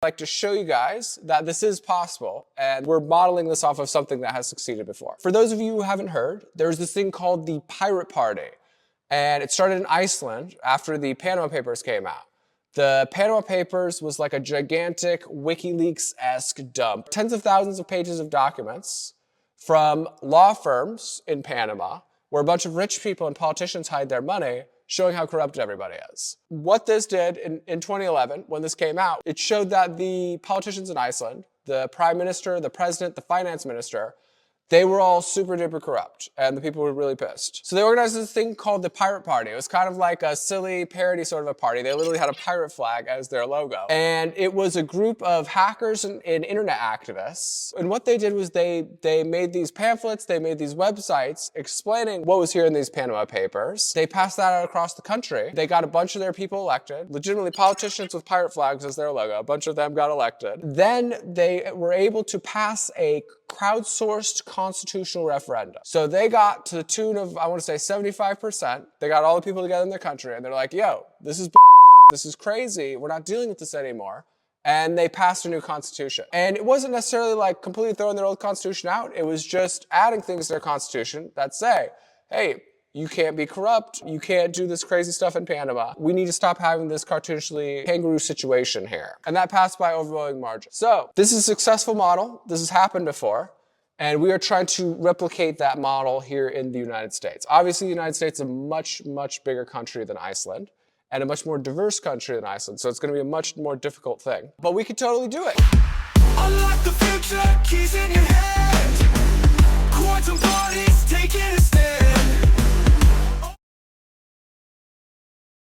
I'd like to show you guys that this is possible, and we're modeling this off of something that has succeeded before. For those of you who haven't heard, there's this thing called the Pirate Party, and it started in Iceland after the Panama Papers came out. The Panama Papers was like a gigantic WikiLeaks-esque dump. Tens of thousands of pages of documents from law firms in Panama, where a bunch of rich people and politicians hide their money, showing how corrupt everybody is. What this did in 2011, when this came out, it showed that the politicians in Iceland, the prime minister, the president, the finance minister, they were all super duper corrupt, and the people were really pissed. So they organized this thing called the Pirate Party. It was kind of like a silly parody sort of a party. They literally had a pirate flag as their logo. And it was a group of hackers and internet activists. And what they did was they made these pamphlets, they made these websites explaining what was here in these Panama Papers. They passed that out across the country. They got a bunch of their people elected, legitimately politicians with pirate flags as their logo. A bunch of them got elected. Then they were able to pass a crowdsourced constitutional referendum. So they got to the tune of, I want to say 75%. They got all the people together in their country and they're like, yo, this is crazy. We're not dealing with this anymore. And they passed a new constitution. And it wasn't necessarily like completely throwing their old constitution out. It was just adding things to their constitution that say, hey, you can't be corrupt. You can't do this crazy stuff in Panama. We need to stop having this cartoonishly kangaroo situation here. And that passed by overwhelming margin. So this is a successful model. This has happened before. And we are trying to replicate that model here in the United States. Obviously, the United States is a much, much bigger country than Iceland and a much more diverse country than Iceland. So it's going to be a much more difficult thing. But we could totally do it. Unlock the future, keys in your head. Quantum bodies taking a stand.